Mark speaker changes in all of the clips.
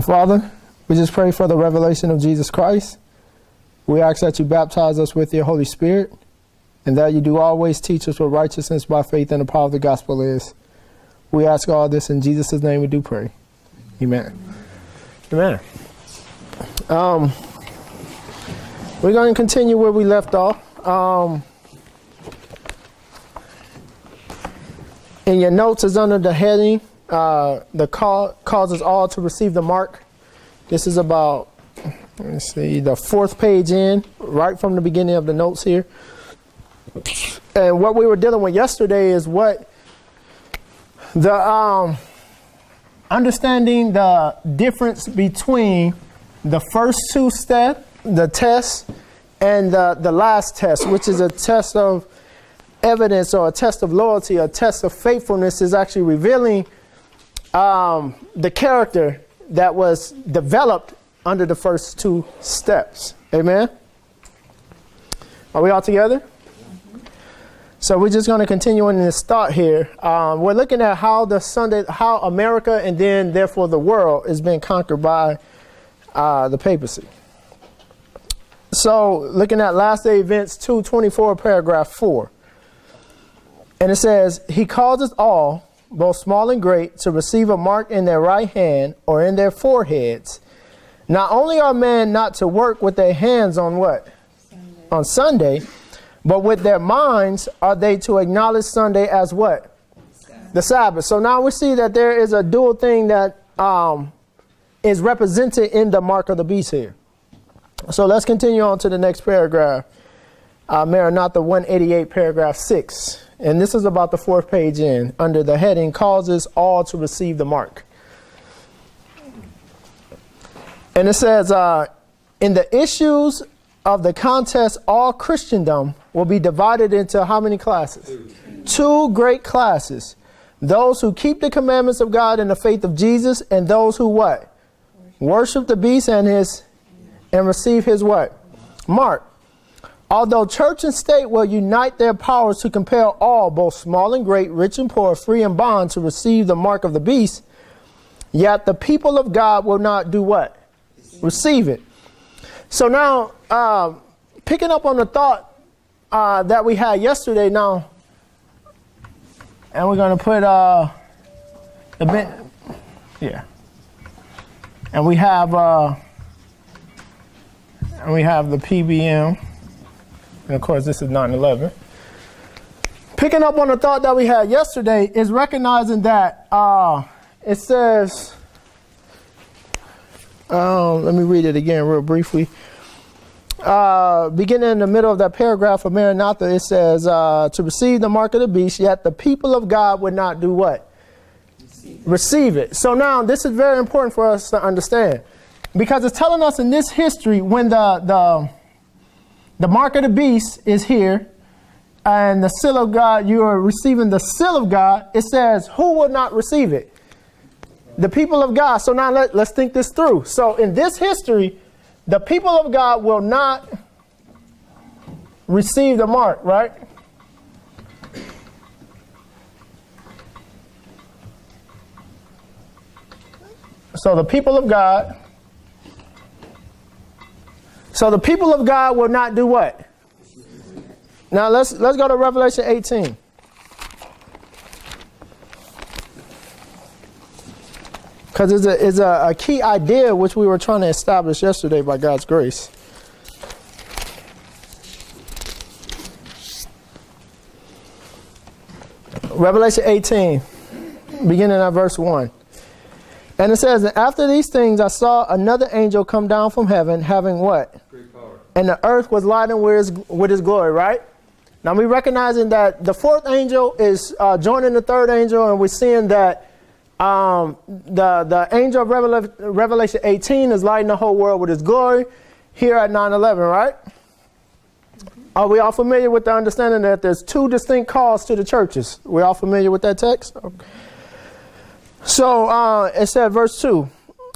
Speaker 1: And Father, we just pray for the revelation of Jesus Christ. We ask that you baptize us with your Holy Spirit, and that you do always teach us what righteousness by faith and the power of the gospel is. We ask all this in Jesus' name we do pray. Amen. Amen. We're going to continue where we left off. In your notes is under the heading, the call causes all to receive the mark. This is about, let's see, the 4th page in, right from the beginning of the notes here. And what we were dealing with yesterday is what the understanding the difference between the first 2 steps, the test, and the last test, which is a test of evidence or a test of loyalty, a test of faithfulness, is actually revealing the character that was developed under the first 2 steps. Amen? Are we all together? So we're just going to continue in this thought here. We're looking at how how America and then therefore the world is being conquered by the papacy. So looking at Last Day Events 2:24, paragraph 4. And it says, he causes all, both small and great, to receive a mark in their right hand or in their foreheads. Not only are men not to work with their hands on what? Sunday. On Sunday, but with their minds are they to acknowledge Sunday as what? Sabbath. The Sabbath. So now we see that there is a dual thing that is represented in the mark of the beast here. So let's continue on to the next paragraph. Maranatha 188, paragraph 6. And this is about the 4th page in, under the heading, causes all to receive the mark. And it says, in the issues of the contest, all Christendom will be divided into how many classes? 2 great classes. Those who keep the commandments of God in the faith of Jesus, and those who what? Worship the beast and receive his what? Mark. Although church and state will unite their powers to compel all, both small and great, rich and poor, free and bond, to receive the mark of the beast, yet the people of God will not do what? Receive it. So now, picking up on the thought that we had yesterday now, and we're going to put and we have the PBM. And of course, this is 9/11. Picking up on the thought that we had yesterday is recognizing that it says, let me read it again real briefly. Beginning in the middle of that paragraph of Maranatha, it says, to receive the mark of the beast, yet the people of God would not do what? Receive it. So now this is very important for us to understand, because it's telling us in this history when the mark of the beast is here and the seal of God, you are receiving the seal of God. It says, who will not receive it? The people of God. So now let's think this through. So in this history, the people of God will not receive the mark, right? So the people of God will not do what? Now let's go to Revelation 18. Because it's a key idea which we were trying to establish yesterday by God's grace. Revelation 18, beginning at verse 1. And it says, and after these things I saw another angel come down from heaven, having what? Great power. And the earth was lightened with his glory, right? Now we're recognizing that the 4th angel is joining the 3rd angel, and we're seeing that the angel of Revelation 18 is lighting the whole world with his glory here at 9/11, right? Are we all familiar with the understanding that there's 2 distinct calls to the churches? We all familiar with that text? Okay. So it said, verse 2,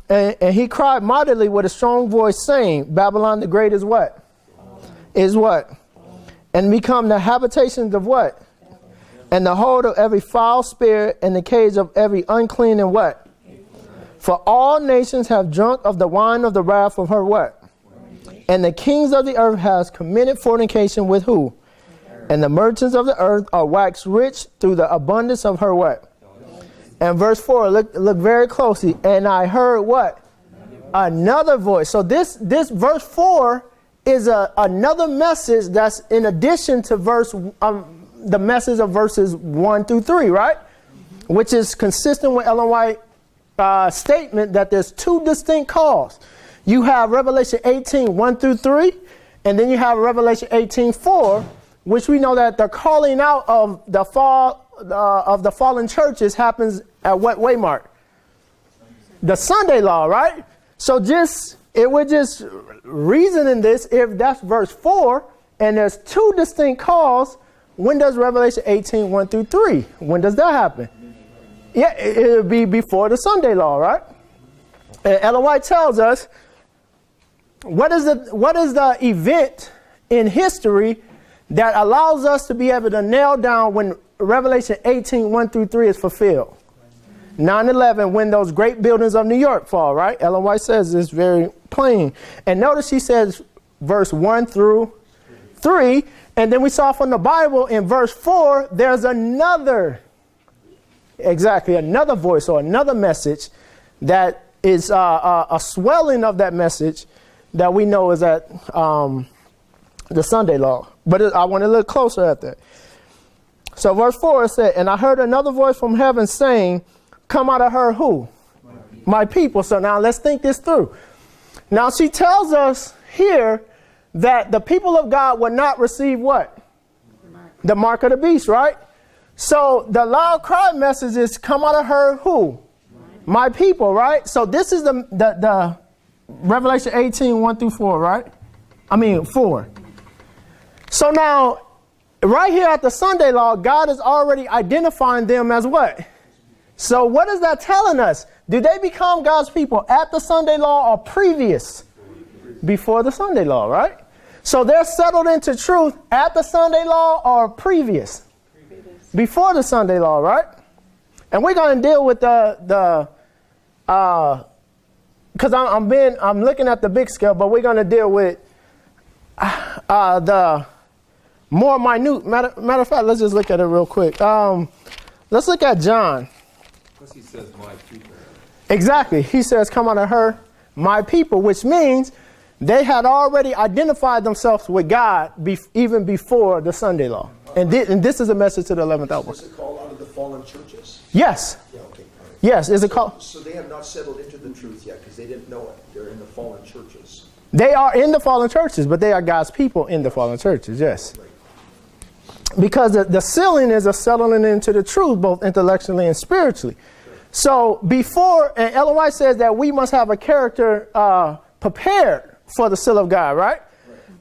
Speaker 1: and he cried mightily with a strong voice, saying, Babylon the Great is what? Is what? And become the habitations of what? And the hold of every foul spirit, and the cage of every unclean and what? For all nations have drunk of the wine of the wrath of her what? And the kings of the earth has committed fornication with who? And the merchants of the earth are waxed rich through the abundance of her what? And verse 4, look very closely. And I heard what? Another voice. So this verse 4 is another message that's in addition to the message of verses 1 through 3, right? Which is consistent with Ellen White's statement that there's two distinct calls. You have Revelation 18, 1 through 3, and then you have Revelation 18, 4, which we know that the calling out of the fall of the fallen churches happens at what waymark? The Sunday law, right? So we're just reasoning this. If that's verse 4, and there's two distinct calls, when does Revelation 18, 1 through 3? When does that happen? Yeah, it'll be before the Sunday law, right? And Ellen White tells us, what is the event in history that allows us to be able to nail down when Revelation 18, 1 through 3 is fulfilled? 9/11, when those great buildings of New York fall, right? Ellen White says it's very plain. And notice she says verse 1 through 3. And then we saw from the Bible in verse 4, there's another voice or another message that is a swelling of that message that we know is at the Sunday law. But I want to look closer at that. So verse 4 said, and I heard another voice from heaven saying, come out of her who? My people. So now let's think this through. Now she tells us here that the people of God will not receive what? The mark of the beast, right? So the loud cry message is come out of her who? My people, right? So this is the Revelation 18, 1 through 4, right? 4. So now, right here at the Sunday law, God is already identifying them as what? So what is that telling us? Do they become God's people at the Sunday law or previous? Before the Sunday law, right? So they're settled into truth at the Sunday law or previous? Before the Sunday law, right? And we're going to deal with because I'm looking at the big scale, but we're going to deal with the more minute. Matter of fact, let's just look at it real quick. Let's look at John.
Speaker 2: Because he says my people.
Speaker 1: Exactly. He says, come out of her, my people, which means they had already identified themselves with God even before the Sunday law. And this is a message to the 11th hour.
Speaker 3: Is it called out of the fallen churches?
Speaker 1: Yes.
Speaker 3: Yeah, okay. All right.
Speaker 1: Yes, is it called?
Speaker 3: So they have not settled into the truth yet because they didn't know it. They're in the fallen churches.
Speaker 1: They are in the fallen churches, but they are God's people in the fallen churches, yes.
Speaker 3: Right.
Speaker 1: Because the sealing is a settling into the truth, both intellectually and spiritually. Sure. So before, and Ellen White says that we must have a character prepared for the seal of God, right?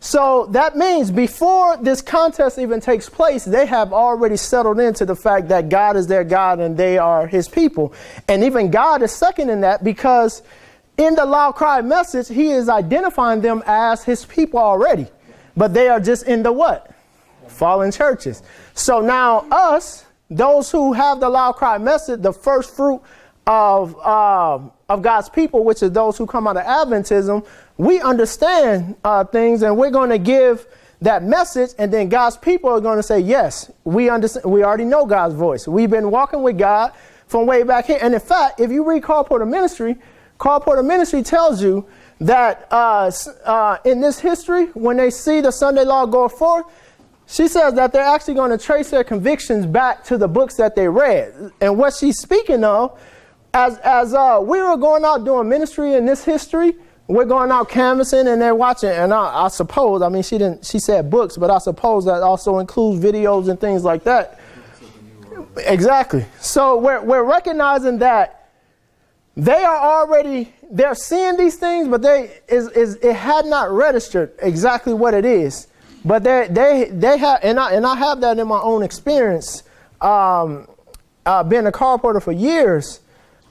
Speaker 1: So that means before this contest even takes place, they have already settled into the fact that God is their God and they are his people. And even God is seconding that because in the loud cry message, he is identifying them as his people already. But they are just in the what? Fallen churches. So now us, those who have the loud cry message, the first fruit of God's people, which is those who come out of Adventism, we understand things and we're going to give that message, and then God's people are going to say, yes, we understand. We already know God's voice. We've been walking with God from way back here. And in fact, if you read Carl Porter Ministry tells you that in this history, when they see the Sunday law go forth, she says that they're actually going to trace their convictions back to the books that they read. And what she's speaking of, as we were going out doing ministry in this history, we're going out canvassing and they're watching. And I suppose, she said books, but I suppose that also includes videos and things like that. Exactly. So we're recognizing that they're seeing these things, but it had not registered exactly what it is. But they have, and I have that in my own experience, being a car porter for years.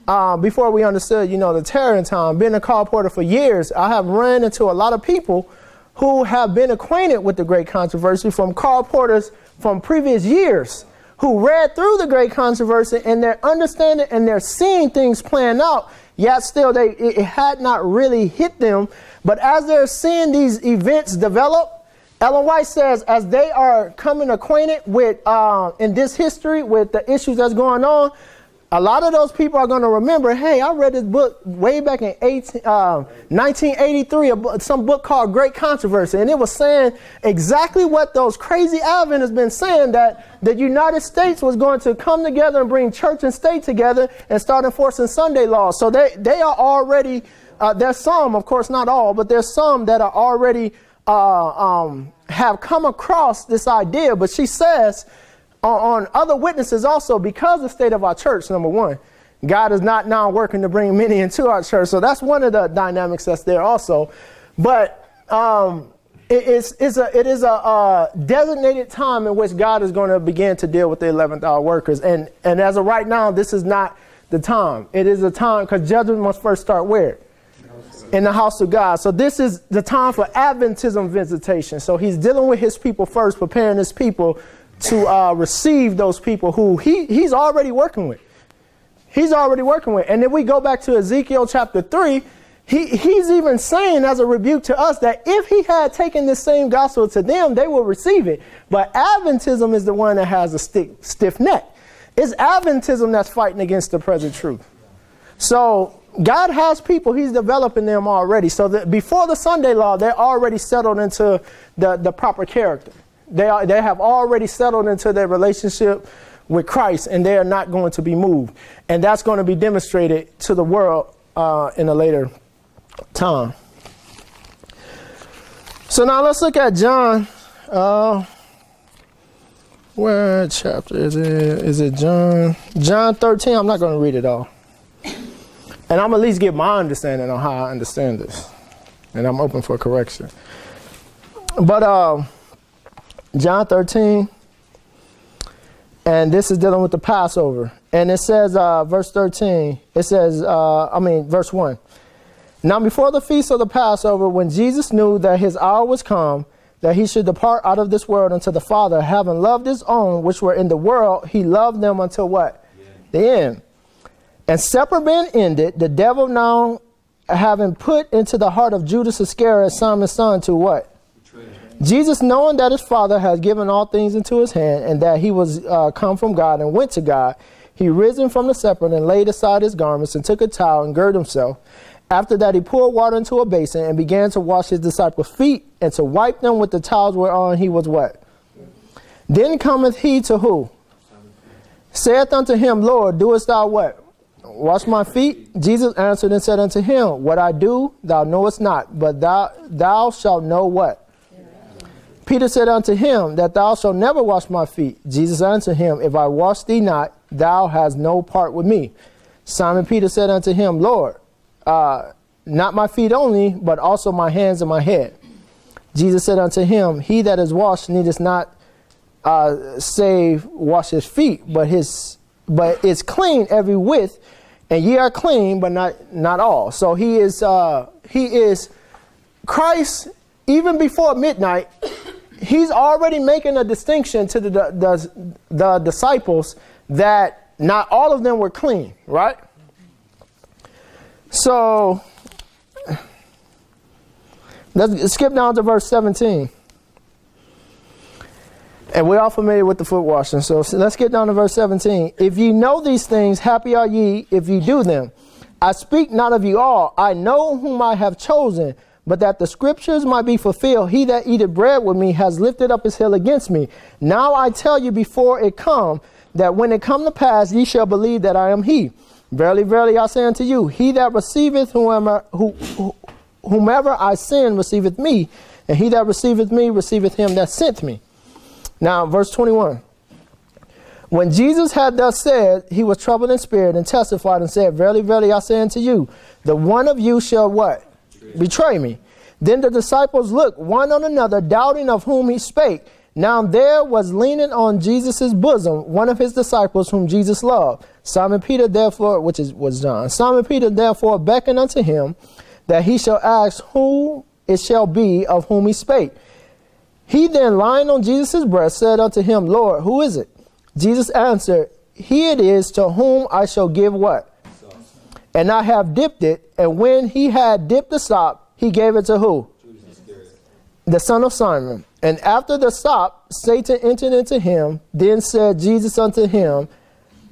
Speaker 1: Before we understood, the tearing time, being a car porter for years, I have run into a lot of people who have been acquainted with the Great Controversy from car porters from previous years who read through the Great Controversy and they're understanding and they're seeing things playing out. yet still it had not really hit them. But as they're seeing these events develop, Ellen White says, as they are coming acquainted with, in this history, with the issues that's going on, a lot of those people are going to remember, hey, I read this book way back in 1983, some book called Great Controversy. And it was saying exactly what those crazy Adventists have been saying, that the United States was going to come together and bring church and state together and start enforcing Sunday laws. So they are already, there's some, of course, not all, but there's some that are already have come across this idea. But she says, on other witnesses also, because the state of our church, number one, God is not now working to bring many into our church. So that's one of the dynamics that's there also. But it is a designated time in which God is going to begin to deal with the 11th hour workers. And as of right now, this is not the time. It is a time, because judgment must first start where? In the house of God. So this is the time for Adventism visitation. So he's dealing with his people first, preparing his people to receive those people who he's already working with. He's already working with. And then we go back to Ezekiel chapter 3. He's even saying as a rebuke to us that if he had taken this same gospel to them, they will receive it. But Adventism is the one that has a stiff neck. It's Adventism that's fighting against the present truth. So God has people, he's developing them already. So that before the Sunday law, they're already settled into the proper character. They have already settled into their relationship with Christ, and they are not going to be moved. And that's going to be demonstrated to the world in a later time. So now let's look at John. Where chapter is it? Is it John? John 13. I'm not going to read it all. And I'm at least get my understanding on how I understand this. And I'm open for correction. But John 13, and this is dealing with the Passover. And it says, verse 13, it says, verse 1. Now before the feast of the Passover, when Jesus knew that his hour was come, that he should depart out of this world unto the Father, having loved his own which were in the world, he loved them until what? The end. And supper being ended, the devil now having put into the heart of Judas Iscariot, Simon's son, to what? Jesus, knowing that his Father has given all things into his hand, and that he was come from God and went to God, he risen from the supper and laid aside his garments and took a towel and girded himself. After that he poured water into a basin and began to wash his disciples' feet and to wipe them with the towels whereon he was what? Then cometh he to who? Saith unto him, Lord, doest thou what? Wash my feet? Jesus answered and said unto him, What I do thou knowest not, but thou shalt know what? Peter said unto him, That thou shalt never wash my feet. Jesus answered him, If I wash thee not, thou hast no part with me. Simon Peter said unto him, Lord, not my feet only, but also my hands and my head. Jesus said unto him, He that is washed needeth not save wash his feet, but is clean every whit, and ye are clean, but not all. So he is Christ. Even before midnight, he's already making a distinction to the disciples that not all of them were clean, right? So let's skip down to verse 17. And we're all familiar with the foot washing. So let's get down to verse 17. If ye know these things, happy are ye if ye do them. I speak not of you all. I know whom I have chosen, but that the scriptures might be fulfilled. He that eateth bread with me has lifted up his heel against me. Now I tell you before it come, that when it come to pass, ye shall believe that I am he. Verily, verily, I say unto you, he that receiveth whomever I send receiveth me, and he that receiveth me receiveth him that sent me. Now, verse 21. When Jesus had thus said, he was troubled in spirit and testified and said, Verily, verily, I say unto you, the one of you shall what? Betray me. Then the disciples looked one on another, doubting of whom he spake. Now there was leaning on Jesus' bosom one of his disciples whom Jesus loved. Simon Peter therefore, was John. Simon Peter therefore beckoned unto him that he shall ask who it shall be of whom he spake. He then, lying on Jesus' breast, said unto him, Lord, who is it? Jesus answered, He it is to whom I shall give what? and I have dipped it. And when he had dipped the sop, he gave it to who? The son of Simon. And after the sop, Satan entered into him. Then said Jesus unto him,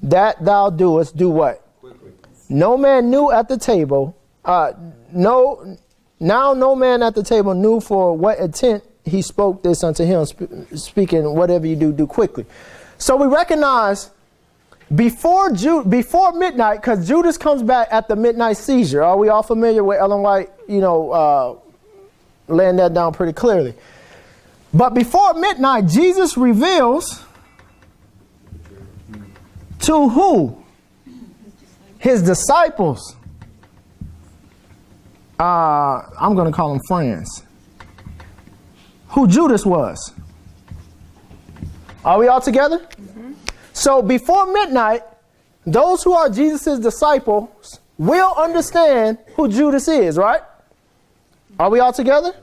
Speaker 1: that thou doest, do what?
Speaker 2: Quickly.
Speaker 1: No man knew at the table. No man at the table knew for what intent he spoke this unto him, speaking, whatever you do, do quickly. So we recognize before midnight, because Judas comes back at the midnight seizure. Are we all familiar with Ellen White, laying that down pretty clearly? But before midnight, Jesus reveals to who? His disciples. I'm going to call them friends. Who Judas was. Are we all together? Mm-hmm. So before midnight, those who are Jesus' disciples will understand who Judas is, right? Are we all together?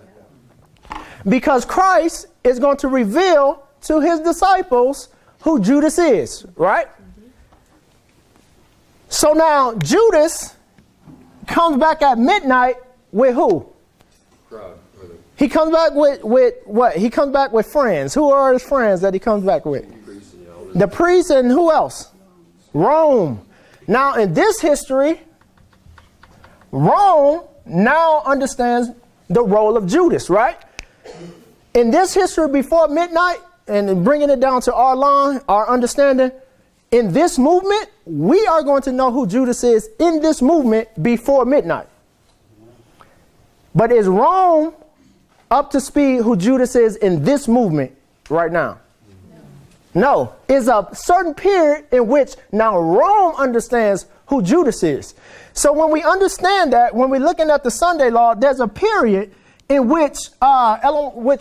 Speaker 1: Because Christ is going to reveal to his disciples who Judas is, right? So now Judas comes back at midnight with who?
Speaker 2: Crowd.
Speaker 1: He comes back with what? He comes back with friends. Who are his friends that he comes back with? The priests and who else? Rome. Now in this history, Rome now understands the role of Judas, right? In this history before midnight, and bringing it down to our line, our understanding, in this movement, we are going to know who Judas is in this movement before midnight. But is Rome up to speed who Judas is in this movement right now? No. It's a certain period in which now Rome understands who Judas is. So when we understand that, when we're looking at the Sunday law, there's a period in which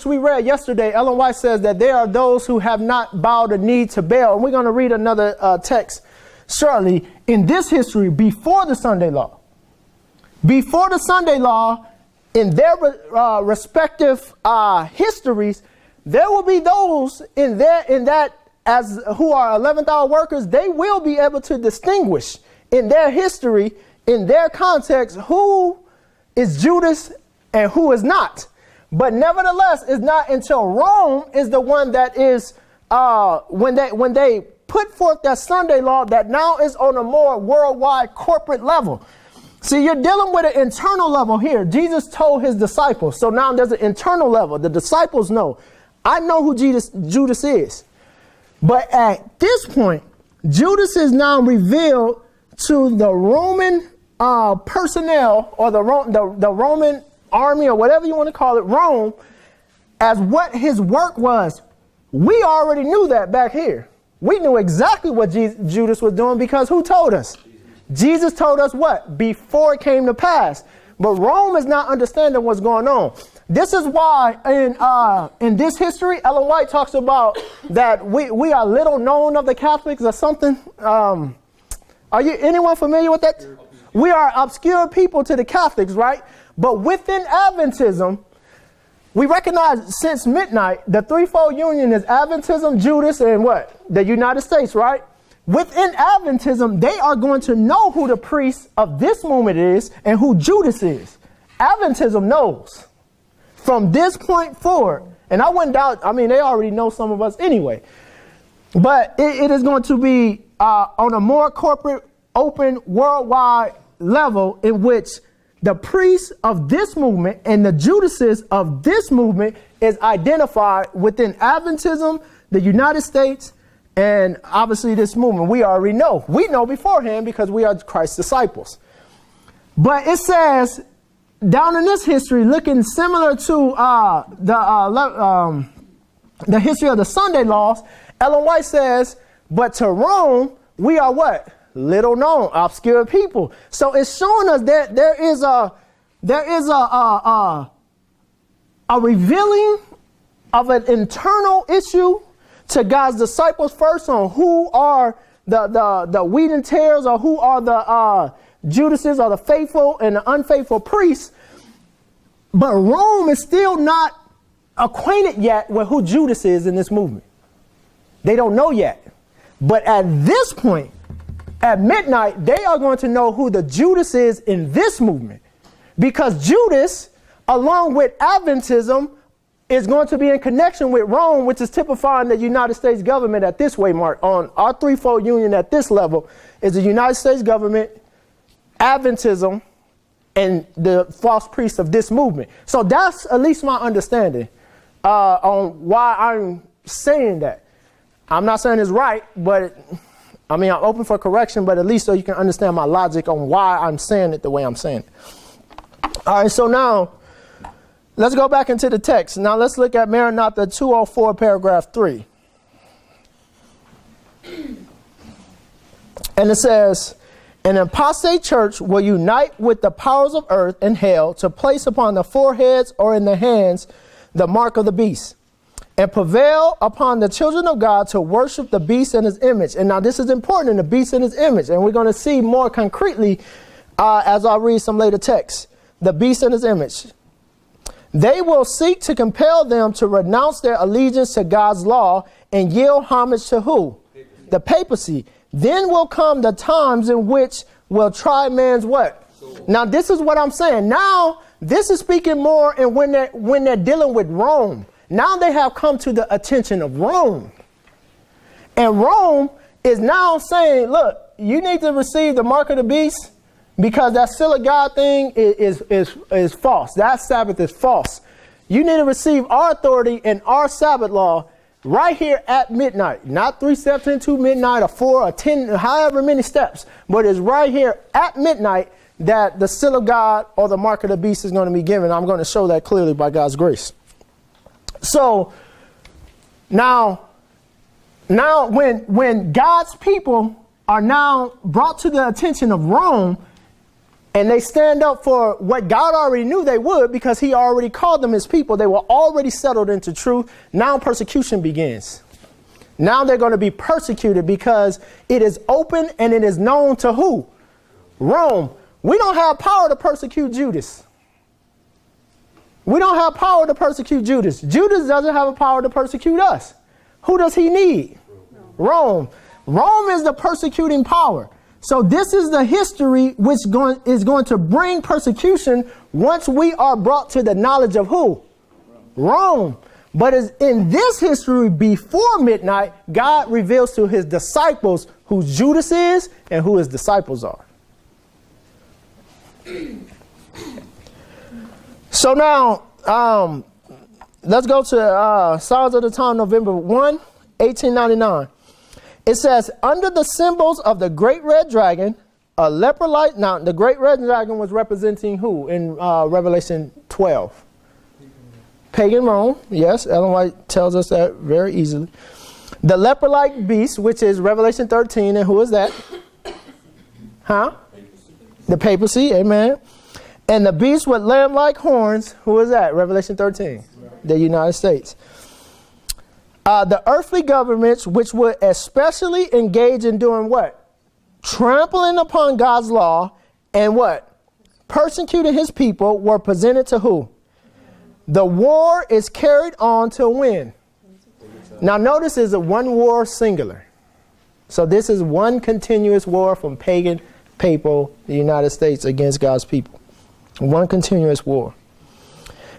Speaker 1: we read yesterday. Ellen White says that there are those who have not bowed the knee to Baal. And we're going to read another text shortly in this history before the Sunday law. Before the Sunday law, in their respective histories, there will be those in that as who are 11th hour workers. They will be able to distinguish in their history, in their context, who is Judas and who is not. But nevertheless, it's not until Rome is the one that is when they put forth that Sunday law that now is on a more worldwide corporate level. See, you're dealing with an internal level here. Jesus told his disciples. So now there's an internal level. The disciples know. I know who Judas is. But at this point, Judas is now revealed to the Roman personnel, or the Roman army, or whatever you want to call it, Rome, as what his work was. We already knew that back here. We knew exactly what Judas was doing, because who told us? Jesus told us what? Before it came to pass. But Rome is not understanding what's going on. This is why in this history, Ellen White talks about that we are little known of the Catholics or something. Are you anyone familiar with that? We are obscure people to the Catholics, right? But within Adventism, we recognize since midnight, the threefold union is Adventism, Judas, and what? The United States, right? Within Adventism, they are going to know who the priest of this moment is and who Judas is. Adventism knows from this point forward. And I wouldn't doubt, they already know some of us anyway. But it is going to be on a more corporate, open, worldwide level in which the priests of this movement and the Judases of this movement is identified within Adventism, the United States, and obviously this movement. We already know. We know beforehand because we are Christ's disciples. But it says down in this history, looking similar to the history of the Sunday laws, Ellen White says, but to Rome, we are what? Little known, obscure people. So it's showing us that there is a revealing of an internal issue to God's disciples first on who are the wheat and tares, or who are the Judases, or the faithful and the unfaithful priests. But Rome is still not acquainted yet with who Judas is in this movement. They don't know yet. But at this point, At midnight, they are going to know who the Judas is in this movement. Because Judas, along with Adventism, is going to be in connection with Rome, which is typifying the United States government at this way, Mark. On our threefold union at this level is the United States government, Adventism, and the false priests of this movement. So that's at least my understanding on why I'm saying that. I'm not saying it's right, but I'm open for correction, but at least so you can understand my logic on why I'm saying it the way I'm saying it. All right, so now let's go back into the text. Now let's look at Maranatha 204, paragraph 3. And it says, an apostate church will unite with the powers of earth and hell to place upon the foreheads or in the hands the mark of the beast, and prevail upon the children of God to worship the beast and his image. And now this is important, in the beast and his image. And we're going to see more concretely as I read some later texts. The beast and his image. They will seek to compel them to renounce their allegiance to God's law and yield homage to who? The papacy. Then will come the times in which will try man's what? Now this is what I'm saying. Now this is speaking more and when they're dealing with Rome. Now they have come to the attention of Rome. And Rome is now saying, look, you need to receive the mark of the beast because that still a God thing is false. That Sabbath is false. You need to receive our authority and our Sabbath law right here at midnight. Not 3 steps into midnight or 4 or 10, however many steps. But it's right here at midnight that the seal of God or the mark of the beast is going to be given. I'm going to show that clearly by God's grace. So now when God's people are now brought to the attention of Rome and they stand up for what God already knew they would because he already called them his people, they were already settled into truth. Now persecution begins. Now they're going to be persecuted because it is open and it is known to who? Rome. We don't have power to persecute Judas. We don't have power to persecute Judas. Judas doesn't have a power to persecute us. Who does he need? Rome. Rome is the persecuting power. So this is the history which is going to bring persecution once we are brought to the knowledge of who? Rome. But as in this history before midnight, God reveals to his disciples who Judas is and who his disciples are. So now, let's go to Signs of the Time, November 1, 1899. It says, under the symbols of the great red dragon, a leper-like... Now, the great red dragon was representing who in Revelation 12? Pagan Rome. Yes, Ellen White tells us that very easily. The leper-like beast, which is Revelation 13, and who is that? Huh? The papacy, amen. And the beast with lamb-like horns, who is that? Revelation 13, the United States. The earthly governments, which would especially engage in doing what? Trampling upon God's law and what? Persecuting his people, were presented to who? The war is carried on till when? Now notice it's a one war singular. So this is one continuous war from pagan, papal, the United States against God's people. One continuous war.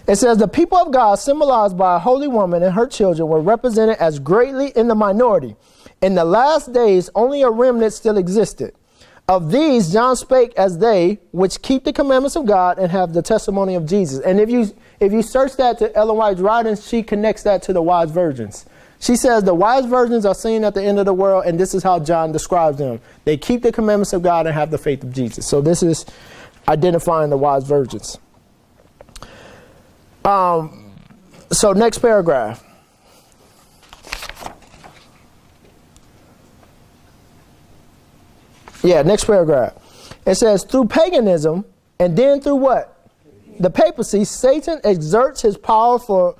Speaker 1: It says the people of God, symbolized by a holy woman and her children, were represented as greatly in the minority. In the last days, only a remnant still existed. Of these, John spake as they which keep the commandments of God and have the testimony of Jesus. And if you search that to Ellen White's writings, she connects that to the wise virgins. She says the wise virgins are seen at the end of the world, and this is how John describes them. They keep the commandments of God and have the faith of Jesus. So this is identifying the wise virgins. So next paragraph. Yeah, next paragraph. It says, through paganism, and then through what? The papacy, Satan exerts his power for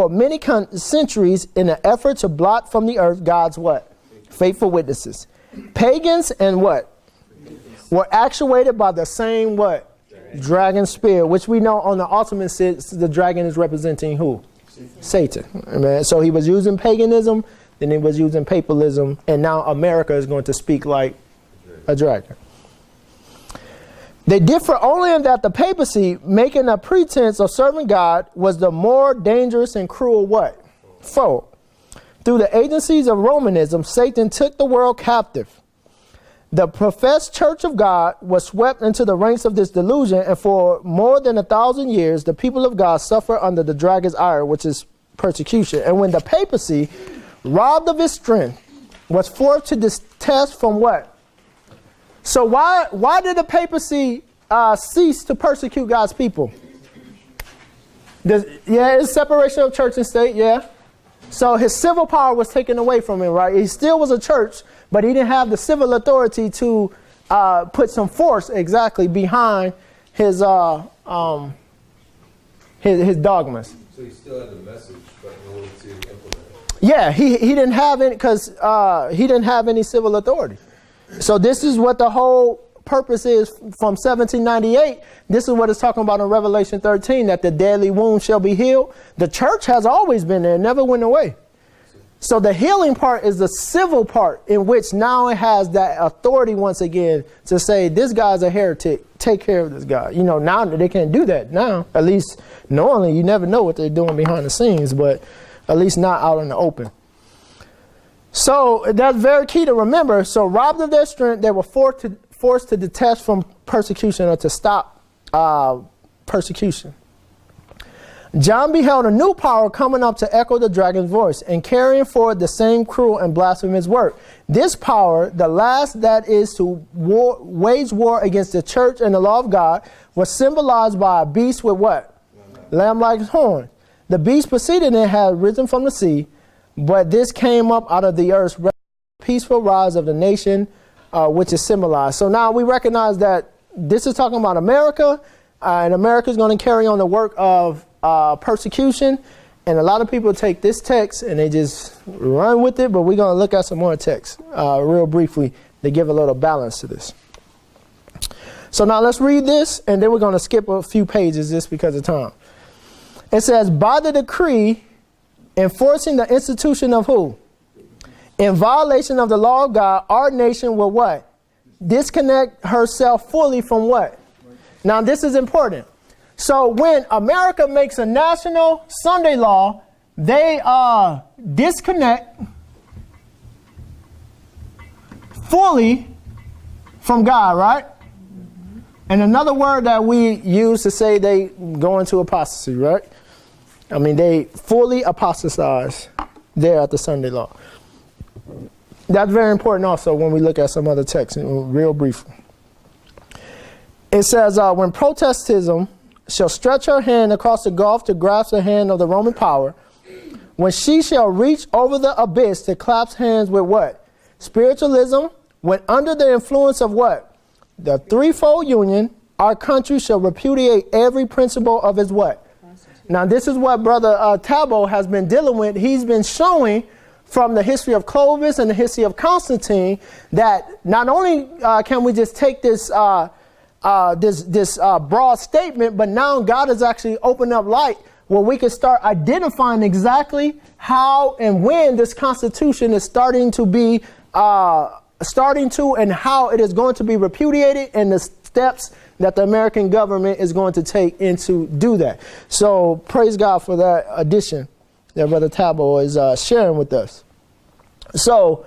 Speaker 1: many centuries in an effort to blot from the earth God's what? Faithful witnesses. Pagans and what? Were actuated by the same what? Dragon spirit, which we know on the ultimate sense, the dragon is representing who? Satan. Amen. So he was using paganism, then he was using papalism, and now America is going to speak like a dragon. They differ only in that the papacy, making a pretense of serving God, was the more dangerous and cruel what? Foe. Through the agencies of Romanism, Satan took the world captive. The professed Church of God was swept into the ranks of this delusion, and for more than 1,000 years, the people of God suffered under the dragon's ire, which is persecution. And when the papacy, robbed of its strength, was forced to detest from what? So why did the papacy cease to persecute God's people? It's separation of church and state, yeah. So his civil power was taken away from him, right? He still was a church, but he didn't have the civil authority to put some force exactly behind his dogmas.
Speaker 2: So he still had the message, but in order to implement it.
Speaker 1: Yeah, he didn't have any, because he didn't have any civil authority. So this is what the whole purpose is from 1798. This is what it's talking about in Revelation 13, that the deadly wound shall be healed. The church has always been there, never went away. So the healing part is the civil part, in which now it has that authority once again to say, this guy's a heretic, take care of this guy. You know, now they can't do that now. At least normally, you never know what they're doing behind the scenes, but at least not out in the open. So that's very key to remember. So robbed of their strength, they were forced to detach from persecution, or to stop persecution. John beheld a new power coming up to echo the dragon's voice and carrying forward the same cruel and blasphemous work. This power, the last that is to wage war against the church and the law of God, was symbolized by a beast with what? Lamb-like horn. The beast preceding it had risen from the sea, but this came up out of the earth's peaceful rise of the nation, which is symbolized. So now we recognize that this is talking about America, and America is going to carry on the work of persecution. And a lot of people take this text and they just run with it, but we're going to look at some more text real briefly to give a little balance to this. So now let's read this, and then we're going to skip a few pages just because of time. It says, by the decree enforcing the institution of who? In violation of the law of God, our nation will what? Disconnect herself fully from what? Now this is important. So when America makes a national Sunday law, they disconnect fully from God, right? And another word that we use to say they go into apostasy, right? I mean, they fully apostatize there at the Sunday law. That's very important also when we look at some other texts, real briefly. It says, when Protestantism shall stretch her hand across the gulf to grasp the hand of the Roman power, when she shall reach over the abyss to clasp hands with what? Spiritualism, when under the influence of what? The threefold union, our country shall repudiate every principle of its what? Now this is what Brother Tabo has been dealing with. He's been showing from the history of Clovis and the history of Constantine that not only can we just take this broad statement, but now God has actually opened up light where we can start identifying exactly how and when this Constitution is starting to and how it is going to be repudiated, and the steps that the American government is going to take to do that. So praise God for that addition that Brother Tabo is sharing with us. So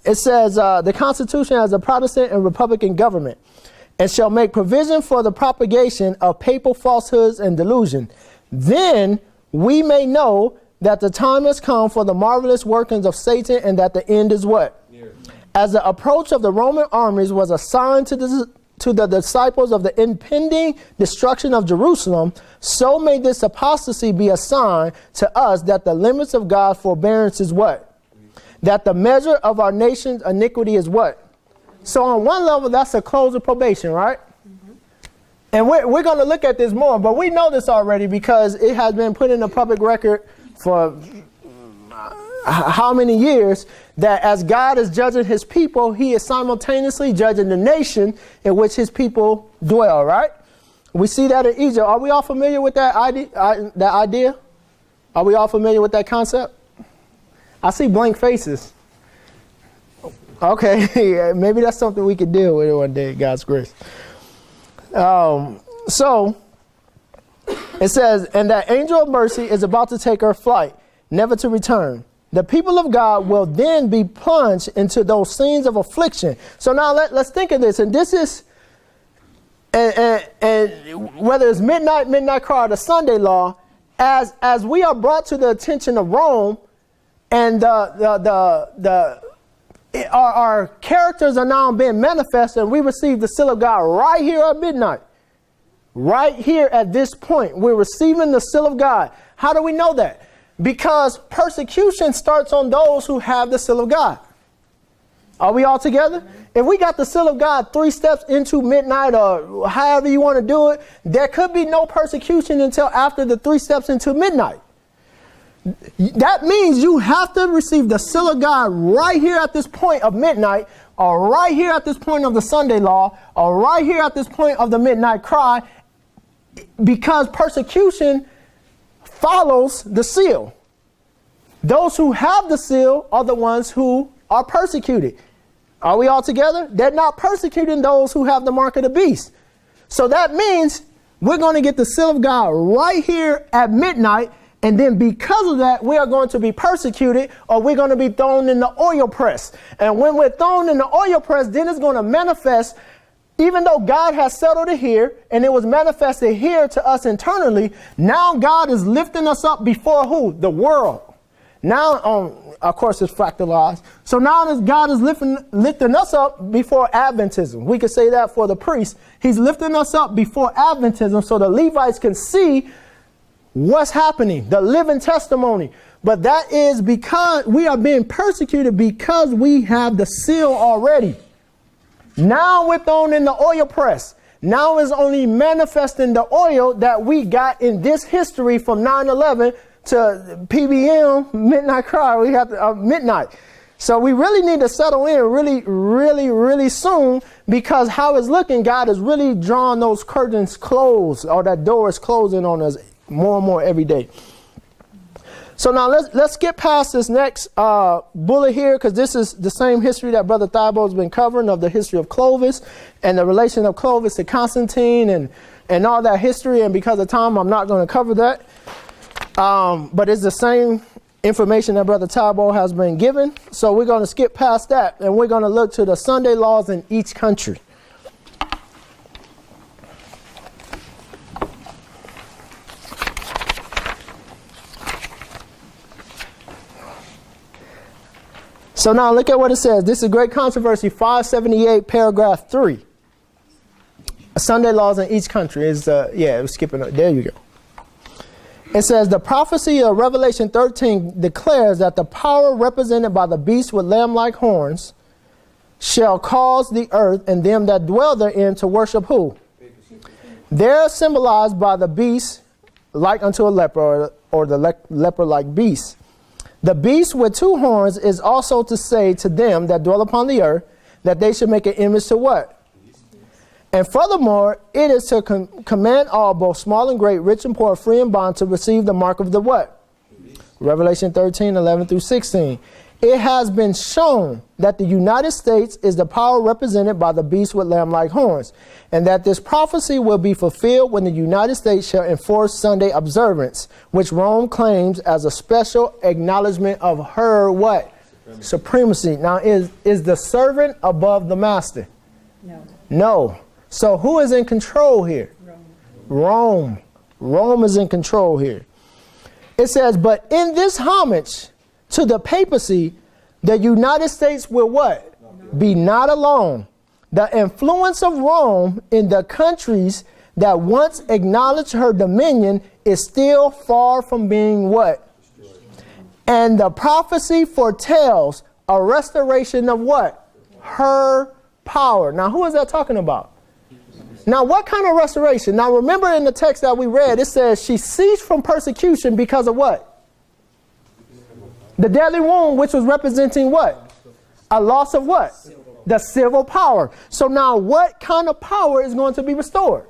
Speaker 1: it says the Constitution has a Protestant and Republican government and shall make provision for the propagation of papal falsehoods and delusion. Then we may know that the time has come for the marvelous workings of Satan, and that the end is what? Near. As the approach of the Roman armies was a sign to the disciples of the impending destruction of Jerusalem, so may this apostasy be a sign to us that the limits of God's forbearance is what? That the measure of our nation's iniquity is what? So on one level, that's a close of probation, right? Mm-hmm. And we're going to look at this more, but we know this already because it has been put in the public record for how many years, that as God is judging his people, he is simultaneously judging the nation in which his people dwell, right? We see that in Egypt. Are we all familiar with that idea? Are we all familiar with that concept? I see blank faces. Okay, yeah, maybe that's something we could deal with one day, God's grace. So it says, and that angel of mercy is about to take her flight, never to return. The people of God will then be plunged into those scenes of affliction. So now let's think of this. And this is, and whether it's midnight cry, or the Sunday law, as we are brought to the attention of Rome, and our characters are now being manifested, and we receive the seal of God right here at midnight. Right here at this point, we're receiving the seal of God. How do we know that? Because persecution starts on those who have the seal of God. Are we all together? If we got the seal of God 3 steps into midnight, or however you want to do it, there could be no persecution until after the 3 steps into midnight. That means you have to receive the seal of God right here at this point of midnight, or right here at this point of the Sunday law, or right here at this point of the midnight cry, because persecution follows the seal. Those who have the seal are the ones who are persecuted. Are we all together? They're not persecuting those who have the mark of the beast. So that means we're going to get the seal of God right here at midnight. And then because of that, we are going to be persecuted, or we're going to be thrown in the oil press. And when we're thrown in the oil press, then it's going to manifest, even though God has settled it here and it was manifested here to us internally. Now God is lifting us up before who? The world. Now, of course, it's fractalized. So now God is lifting us up before Adventism. We could say that for the priests. He's lifting us up before Adventism so the Levites can see what's happening, the living testimony. But that is because we are being persecuted because we have the seal already. Now we're thrown in the oil press. Now is only manifesting the oil that we got in this history from 9/11 to PBM, midnight cry. We have to, midnight. So we really need to settle in really soon, because how it's looking, God is really drawing those curtains closed, or that door is closing on us more and more every day. So now let's get past this next bullet here, because this is the same history that Brother Thibault has been covering, of the history of Clovis and the relation of Clovis to Constantine and all that history. And because of time, I'm not going to cover that. But it's the same information that Brother Thibault has been given. So we're going to skip past that, and we're going to look to the Sunday laws in each country. So now look at what it says. This is Great Controversy 578, paragraph 3. Sunday laws in each country is, we're skipping it. There you go. It says, the prophecy of Revelation 13 declares that the power represented by the beast with lamb-like horns shall cause the earth and them that dwell therein to worship who? They're symbolized by the beast like unto a leper, or the leper-like beast. The beast with 2 horns is also to say to them that dwell upon the earth that they should make an image to what? And furthermore, it is to command all, both small and great, rich and poor, free and bond, to receive the mark of the what? Revelation 13, 11 through 16. It has been shown that the United States is the power represented by the beast with lamb-like horns, and that this prophecy will be fulfilled when the United States shall enforce Sunday observance, which Rome claims as a special acknowledgement of her what? Supremacy. Now, is the servant above the master? No. So who is in control here? Rome. Rome is in control here. It says, but in this homage to the papacy, the United States will what? Be not alone. The influence of Rome in the countries that once acknowledged her dominion is still far from being what? And the prophecy foretells a restoration of what? Her power. Now, who is that talking about? Now, what kind of restoration? Now, remember in the text that we read, it says she ceased from persecution because of what? The deadly wound, which was representing what? A loss of what? The civil power. So now what kind of power is going to be restored?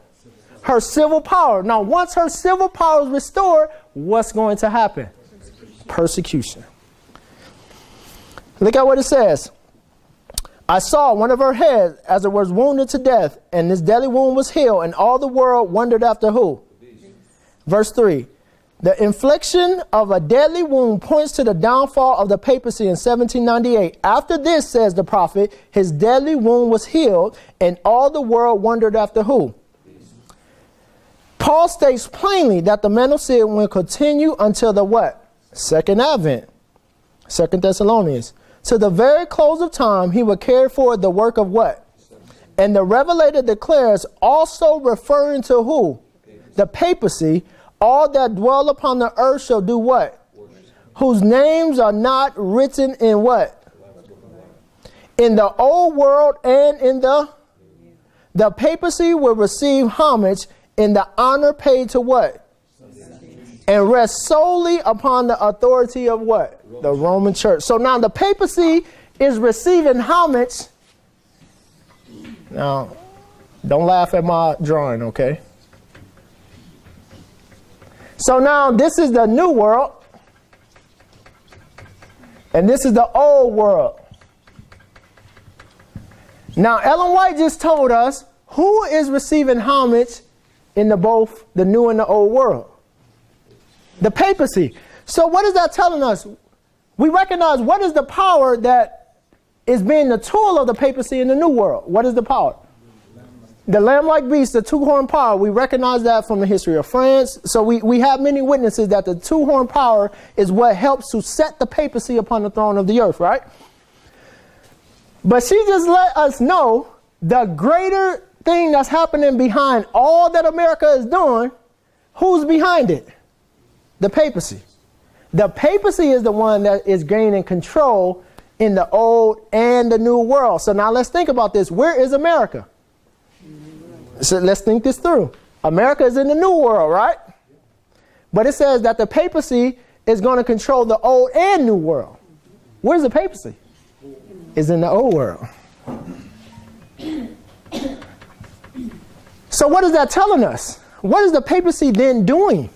Speaker 1: Her civil power. Now, once her civil power is restored, what's going to happen? Persecution. Look at what it says. I saw one of her heads as it was wounded to death, and this deadly wound was healed, and all the world wondered after who? Verse 3. The infliction of a deadly wound points to the downfall of the papacy in 1798. After this, says the prophet, his deadly wound was healed, and all the world wondered after who? Paul states plainly that the man of sin will continue until the what? Second advent. 2 Thessalonians. To the very close of time, he will carry forward the work of what? And the Revelator declares, also referring to who? The papacy. All that dwell upon the earth shall do what? Whose names are not written in what? In the old world and in the papacy will receive homage in the honor paid to what? And rest solely upon the authority of what? The Roman Church. So now the papacy is receiving homage. Now, don't laugh at my drawing, okay? So now this is the new world, and this is the old world. Now Ellen White just told us who is receiving homage in both the new and the old world. The papacy. So what is that telling us? We recognize what is the power that is being the tool of the papacy in the new world. What is the power? The lamb-like beast, the two-horned power. We recognize that from the history of France. So we have many witnesses that the two-horned power is what helps to set the papacy upon the throne of the earth, right? But she just let us know the greater thing that's happening behind all that America is doing. Who's behind it? The papacy. The papacy is the one that is gaining control in the old and the new world. So now let's think about this. Where is America? So let's think this through. America is in the new world, right? But it says that the papacy is going to control the old and new world. Where's the papacy? It's in the old world. So what is that telling us? What is the papacy then doing?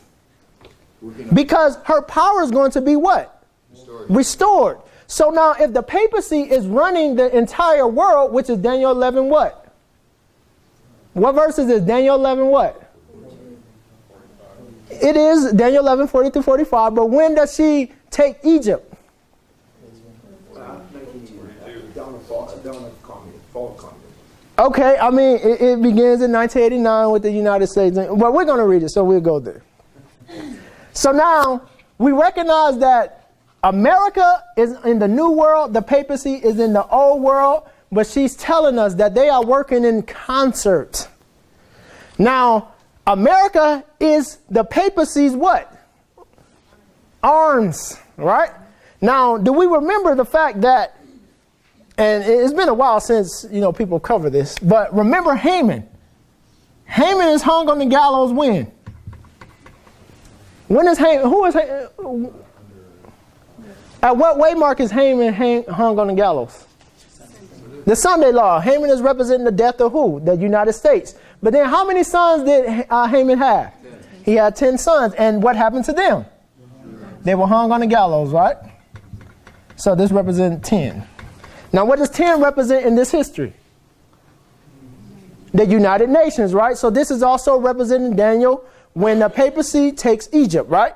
Speaker 1: Because her power is going to be what? Restored. So now if the papacy is running the entire world, which is Daniel 11 what? What verse is this? Daniel 11 what? It is Daniel 11, 40 through 45. But when does she take Egypt? Okay, I mean, it begins in 1989 with the United States. But we're going to read it, so we'll go there. So now, we recognize that America is in the new world, the papacy is in the old world, but she's telling us that they are working in concert. Now, America is the papacy's what? Arms, right? Now, do we remember the fact that, and it's been a while since, people cover this, but remember Haman. Haman is hung on the gallows when? When is Haman? Who is Haman? At what waymark is Haman hung on the gallows? The Sunday law. Haman is representing the death of who? The United States. But then how many sons did Haman have? He had 10 sons. And what happened to them? They were hung on the gallows, right? So this represents 10. Now what does 10 represent in this history? The United Nations, right? So this is also representing Daniel when the papacy takes Egypt, right?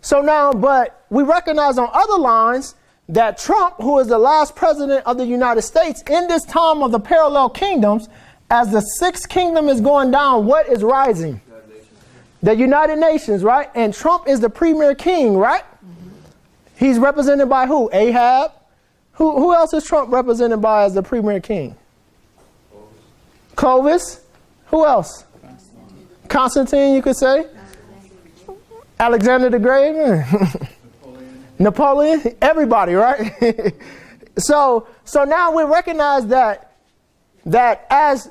Speaker 1: So now, but we recognize on other lines that Trump, who is the last president of the United States, in this time of the parallel kingdoms, as the sixth kingdom is going down, what is rising? The United Nations, right? And Trump is the premier king, right? He's represented by who? Ahab. Who else is Trump represented by as the premier king? Clovis. Who else? Constantine, you could say. Alexander the Great. Napoleon. Everybody, right? So now we recognize that as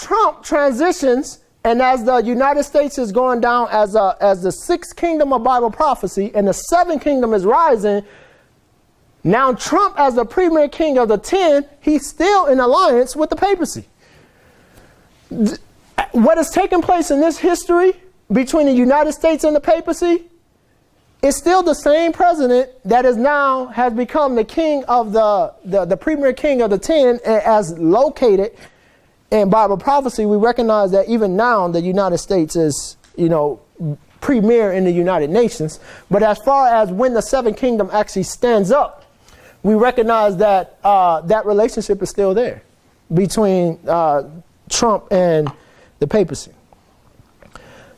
Speaker 1: Trump transitions and as the United States is going down as the sixth kingdom of Bible prophecy and the seventh kingdom is rising, now Trump as the premier king of the 10, he's still in alliance with the papacy. What has taken place in this history between the United States and the papacy it's still the same president that is now has become the king of the premier king of the 10, as located in Bible prophecy. We recognize that even now the United States is, premier in the United Nations. But as far as when the seventh kingdom actually stands up, we recognize that that relationship is still there between Trump and the papacy.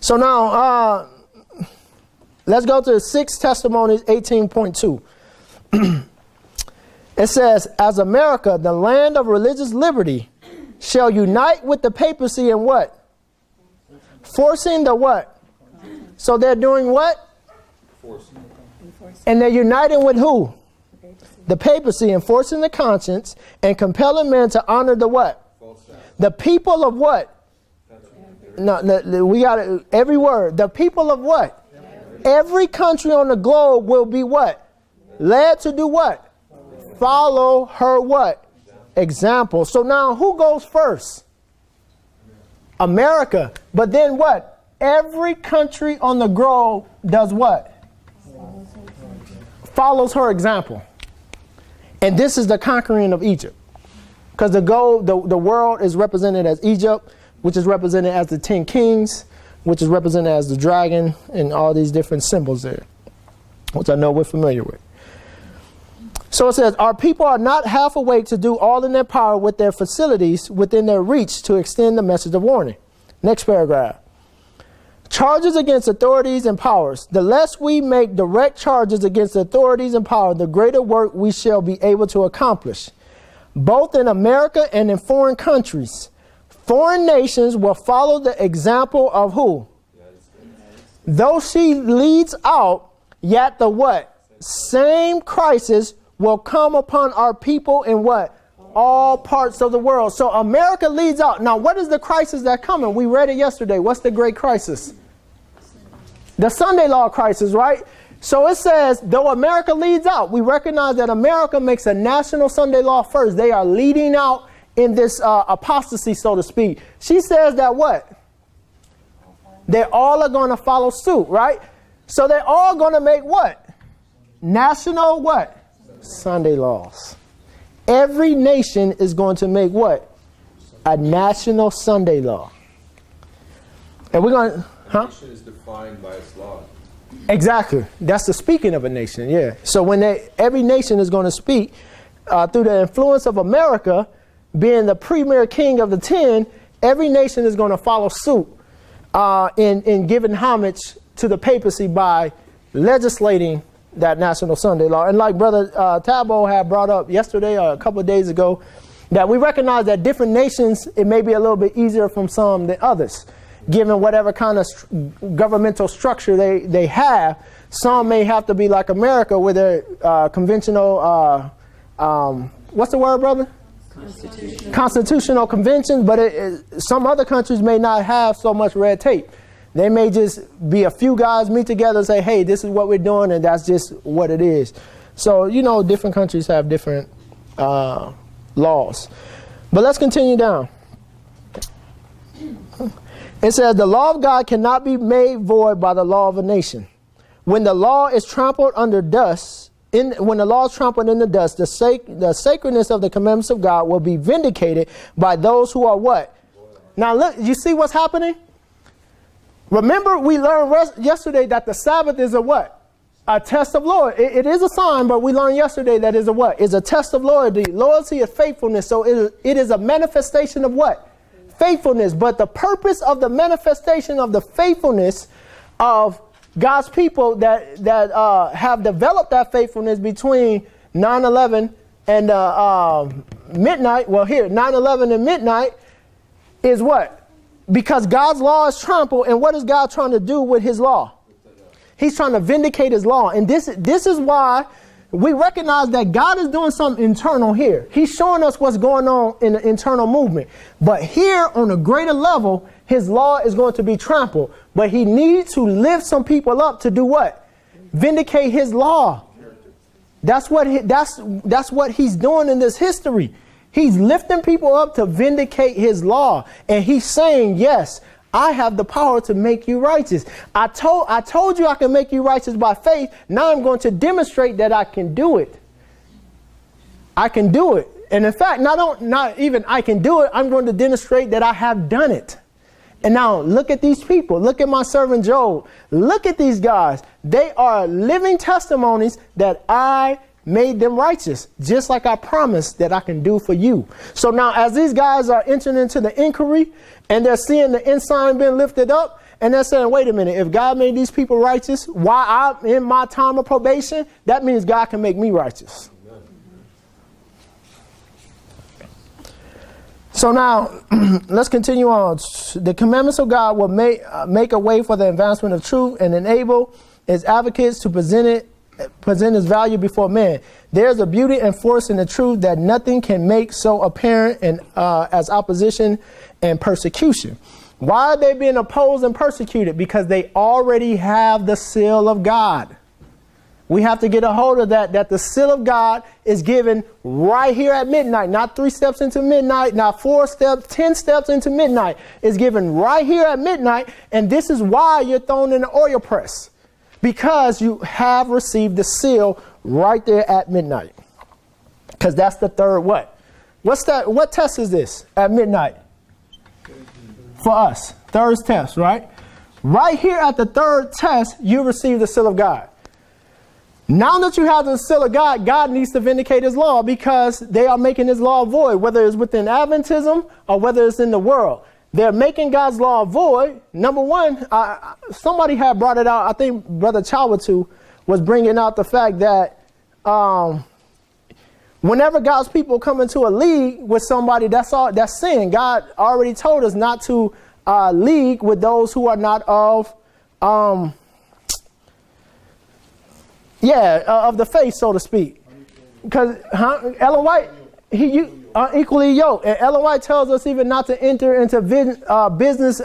Speaker 1: So now, let's go to 6 Testimonies 18.2. It says, as America, the land of religious liberty, shall unite with the papacy in what? Forcing the what? So they're doing what?
Speaker 2: Forcing.
Speaker 1: And they're uniting with who? The papacy, enforcing the conscience and compelling men to honor the what? The people of what? No, we got it. Every word. The people of what? Every country on the globe will be what? Led to do what? Follow her what? Example. So now who goes first? America. But then what? Every country on the globe does what? Follows her example. And this is the conquering of Egypt. Because the world is represented as Egypt, which is represented as the 10 kings, which is represented as the dragon, and all these different symbols there, which I know we're familiar with. So it says, our people are not half awake to do all in their power with their facilities within their reach to extend the message of warning. Next paragraph. Charges against authorities and powers. The less we make direct charges against authorities and power, the greater work we shall be able to accomplish, both in America and in foreign countries. Foreign nations will follow the example of who? Though she leads out, yet the what? Same crisis will come upon our people in what? All parts of the world. So America leads out. Now, what is the crisis that's coming? We read it yesterday. What's the great crisis? The Sunday law crisis, right? So it says, though America leads out, we recognize that America makes a national Sunday law first. They are leading out in this apostasy, so to speak. She says that what? They all are going to follow suit, right? So they're all going to make what? National what? Sunday laws. Every nation is going to make what? A national Sunday law. And we're going to,
Speaker 2: A nation is defined by its law.
Speaker 1: Exactly. That's the speaking of a nation, yeah. So when every nation is going to speak through the influence of America, being the premier king of the 10, every nation is going to follow suit in giving homage to the papacy by legislating that national Sunday law. And like Brother Tabo had brought up yesterday or a couple of days ago, that we recognize that different nations, it may be a little bit easier from some than others, given whatever kind of governmental structure they have. Some may have to be like America with their conventional, what's the word, brother? Constitutional conventions, but some other countries may not have so much red tape. They may just be a few guys meet together and say, hey, this is what we're doing, and that's just what it is. So, different countries have different laws. But let's continue down. It says, the law of God cannot be made void by the law of a nation. When the law is trampled under dust, when the law is trampled in the dust, the sacredness of the commandments of God will be vindicated by those who are what? Now look, you see what's happening? Remember, we learned yesterday that the Sabbath is a what? A test of loyalty. It is a sign, but we learned yesterday that is a what? It's a test of loyalty. Loyalty is faithfulness. So it is a manifestation of what? Faithfulness. But the purpose of the manifestation of the faithfulness of God's people that have developed that faithfulness between 9/11 and midnight. Well, here, 9/11 and midnight is what? Because God's law is trampled. And what is God trying to do with his law? He's trying to vindicate his law. And this is why we recognize that God is doing something internal here. He's showing us what's going on in the internal movement. But here on a greater level, his law is going to be trampled. But he needs to lift some people up to do what? Vindicate his law. That's what he's doing in this history. He's lifting people up to vindicate his law. And he's saying, yes, I have the power to make you righteous. I told you I can make you righteous by faith. Now I'm going to demonstrate that I can do it. I can do it. And in fact, not even I can do it, I'm going to demonstrate that I have done it. And now look at these people. Look at my servant Job. Look at these guys. They are living testimonies that I made them righteous, just like I promised that I can do for you. So now as these guys are entering into the inquiry and they're seeing the ensign being lifted up, and they're saying, wait a minute, if God made these people righteous while I'm in my time of probation, that means God can make me righteous. So now, let's continue on. The commandments of God will make a way for the advancement of truth and enable its advocates to present its value before men. There's a beauty and force in the truth that nothing can make so apparent as opposition and persecution. Why are they being opposed and persecuted? Because they already have the seal of God. We have to get a hold of that the seal of God is given right here at midnight, not 3 steps into midnight, not 4 steps, 10 steps into midnight. It's given right here at midnight. And this is why you're thrown in the oil press, because you have received the seal right there at midnight. Because that's the third what? What's that? What test is this at midnight? For us, third test, right? Right here at the third test, you receive the seal of God. Now that you have the seal of God, God needs to vindicate his law because they are making his law void, whether it's within Adventism or whether it's in the world. They're making God's law void. Number one, somebody had brought it out. I think Brother Chawatu was bringing out the fact that whenever God's people come into a league with somebody, that's sin. God already told us not to league with those who are not of of the faith, so to speak. Because Ellen White, you equally yoked. And Ellen White tells us even not to enter into business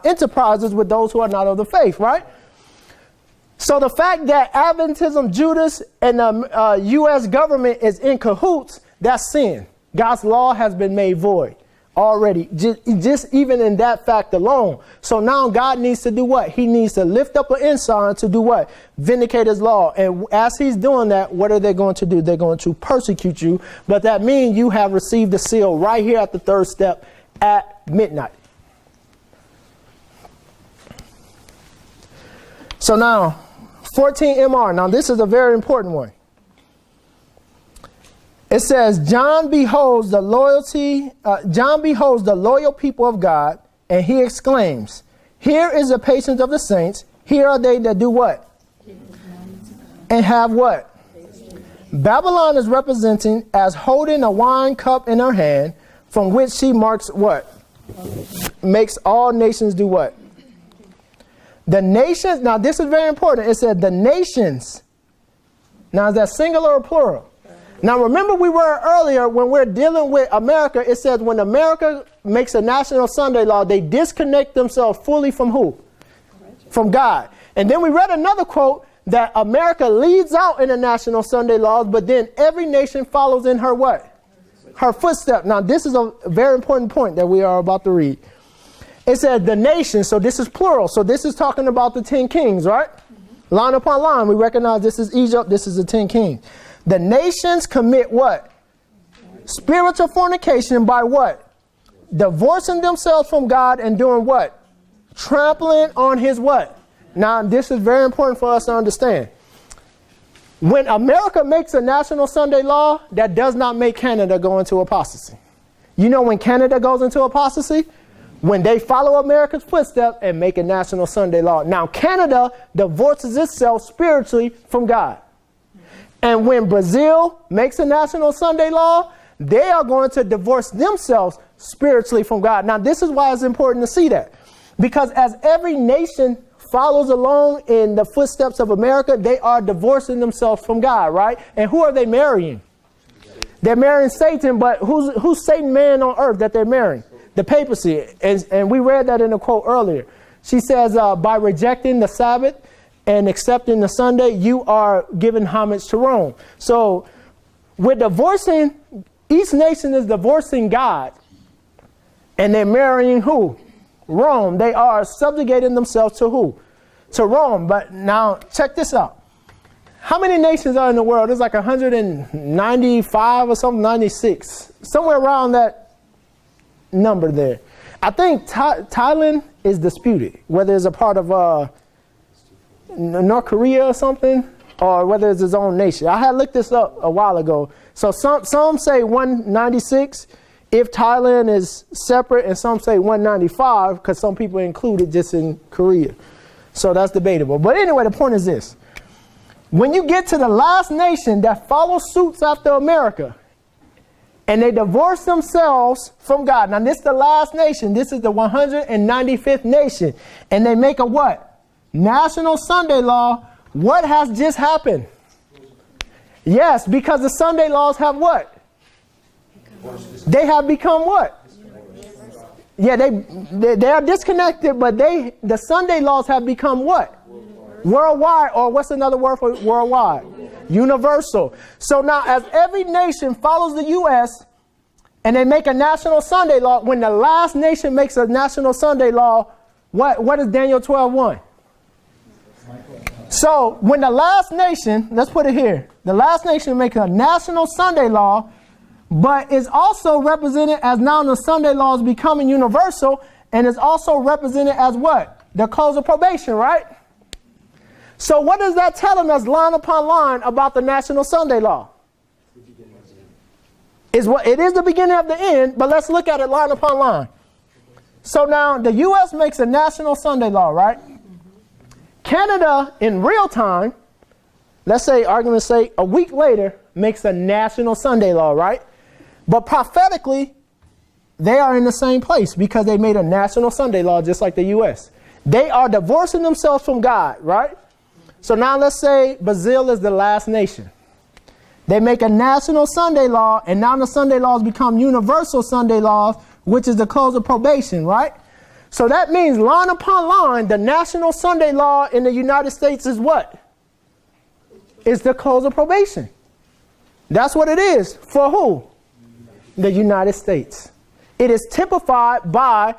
Speaker 1: enterprises with those who are not of the faith, right? So the fact that Adventism, Judas, and the U.S. government is in cahoots, that's sin. God's law has been made void already, just even in that fact alone. So now God needs to do what? He needs to lift up an ensign to do what? Vindicate his law. And as he's doing that, what are they going to do? They're going to persecute you. But that means you have received the seal right here at the third step at midnight. So now, 14 MR. Now this is a very important one. It says, John beholds the loyal people of God, and he exclaims, here is the patience of the saints. Here are they that do what? And have what? Babylon is representing as holding a wine cup in her hand, from which she marks what? Makes all nations do what? The nations, now this is very important. It said the nations. Now is that singular or plural? Now, remember we were earlier when we're dealing with America, it says when America makes a national Sunday law, they disconnect themselves fully from who? From God. And then we read another quote that America leads out in the national Sunday laws, but then every nation follows in her what? Her footstep. Now, this is a very important point that we are about to read. It said the nation, so this is plural. So this is talking about the 10 kings, right? Mm-hmm. Line upon line, we recognize this is Egypt, this is the 10 kings. The nations commit what? Spiritual fornication by what? Divorcing themselves from God and doing what? Trampling on his what? Now, this is very important for us to understand. When America makes a national Sunday law, that does not make Canada go into apostasy. You know when Canada goes into apostasy? When they follow America's footsteps and make a national Sunday law. Now, Canada divorces itself spiritually from God. And when Brazil makes a national Sunday law, they are going to divorce themselves spiritually from God. Now, this is why it's important to see that. Because as every nation follows along in the footsteps of America, they are divorcing themselves from God, right? And who are they marrying? They're marrying Satan, but who's Satan man on earth that they're marrying? The papacy. And we read that in a quote earlier. She says, by rejecting the Sabbath and accepting the Sunday, you are giving homage to Rome. So we're divorcing, each nation is divorcing God. And they're marrying who? Rome. They are subjugating themselves to who? To Rome. But now check this out. How many nations are in the world? There's like 195 or something, 96. Somewhere around that number there. I think Thailand is disputed, whether it's a part of North Korea or something, or whether it's its own nation. I had looked this up a while ago. So some say 196 if Thailand is separate, and some say 195 because some people include it just in Korea. So that's debatable. But anyway, the point is this. When you get to the last nation that follows suits after America, and they divorce themselves from God. Now, this is the last nation. This is the 195th nation. And they make a what? National Sunday law. What has just happened? Yes, because the Sunday laws have what? They have become what? Yeah, they are disconnected, but the Sunday laws have become what? Worldwide, or what's another word for worldwide? Universal. So now as every nation follows the U.S. and they make a national Sunday law, when the last nation makes a national Sunday law, what is Daniel 12:1? So when the last nation, let's put it here, the last nation makes a national Sunday law, but is also represented as now the Sunday law is becoming universal, and is also represented as what? The close of probation, right? So what is that telling us line upon line about the National Sunday Law? It is the beginning of the end, but let's look at it line upon line. So now the U.S. makes a National Sunday Law, right? Canada, in real time, let's say, argument's sake, a week later, makes a National Sunday Law, right? But prophetically, they are in the same place because they made a National Sunday Law just like the U.S. They are divorcing themselves from God, right? So now let's say Brazil is the last nation. They make a national Sunday law, and now the Sunday laws become universal Sunday laws, which is the close of probation, right? So that means line upon line, the national Sunday law in the United States is what? It's the close of probation. That's what it is. For who? The United States. It is typified by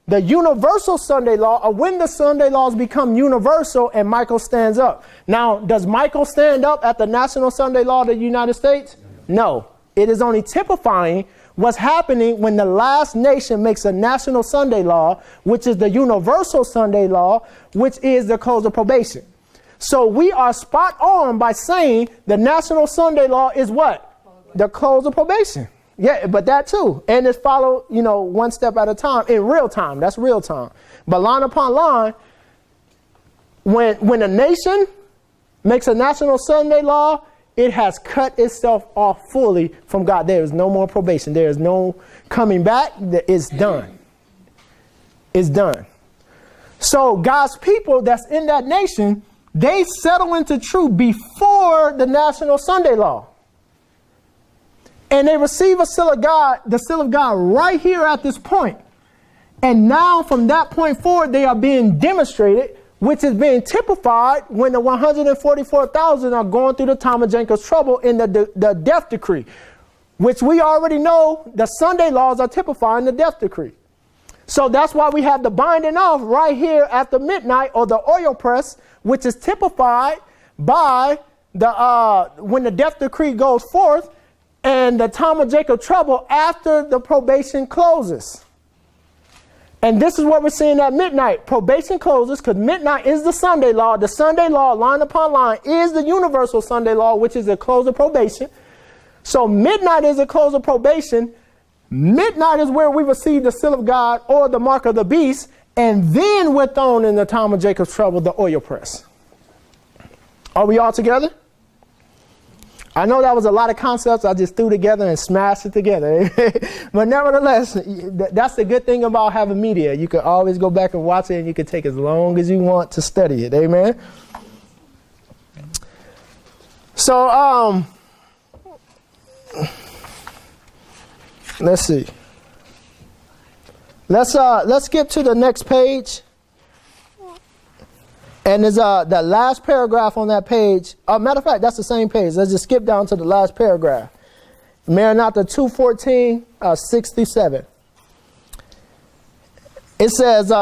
Speaker 1: the universal Sunday law, or when the Sunday laws become universal and Michael stands up. Now, does Michael stand up at the National Sunday Law of the United States? No. It is only typifying what's happening when the last nation makes a national Sunday law, which is the universal Sunday law, which is the close of probation. So we are spot on by saying the national Sunday law is what? The close of probation. Yeah, but that too. And it's followed, one step at a time in real time. That's real time. But line upon line, when a nation makes a national Sunday law, it has cut itself off fully from God. There is no more probation. There is no coming back. It's done. It's done. So God's people that's in that nation, they settle into truth before the national Sunday law. And they receive the seal of God right here at this point. And now from that point forward, they are being demonstrated, which is being typified when the 144,000 are going through the time of Jacob's trouble in the death decree, which we already know the Sunday laws are typifying the death decree. So that's why we have the binding off right here after midnight, or the oil press, which is typified by when the death decree goes forth, and the time of Jacob's trouble after the probation closes. And this is what we're seeing at midnight. Probation closes because midnight is the Sunday law. The Sunday law, line upon line, is the universal Sunday law, which is the close of probation. So midnight is the close of probation. Midnight is where we receive the seal of God or the mark of the beast. And then we're thrown in the time of Jacob's trouble, the oil press. Are we all together? I know that was a lot of concepts I just threw together and smashed it together. But nevertheless, that's the good thing about having media. You can always go back and watch it, and you can take as long as you want to study it. Amen? So, let's see. Let's skip to the next page. And there's the last paragraph on that page. Matter of fact, that's the same page. Let's just skip down to the last paragraph. Maranatha 2:14, 6 through 7. It says,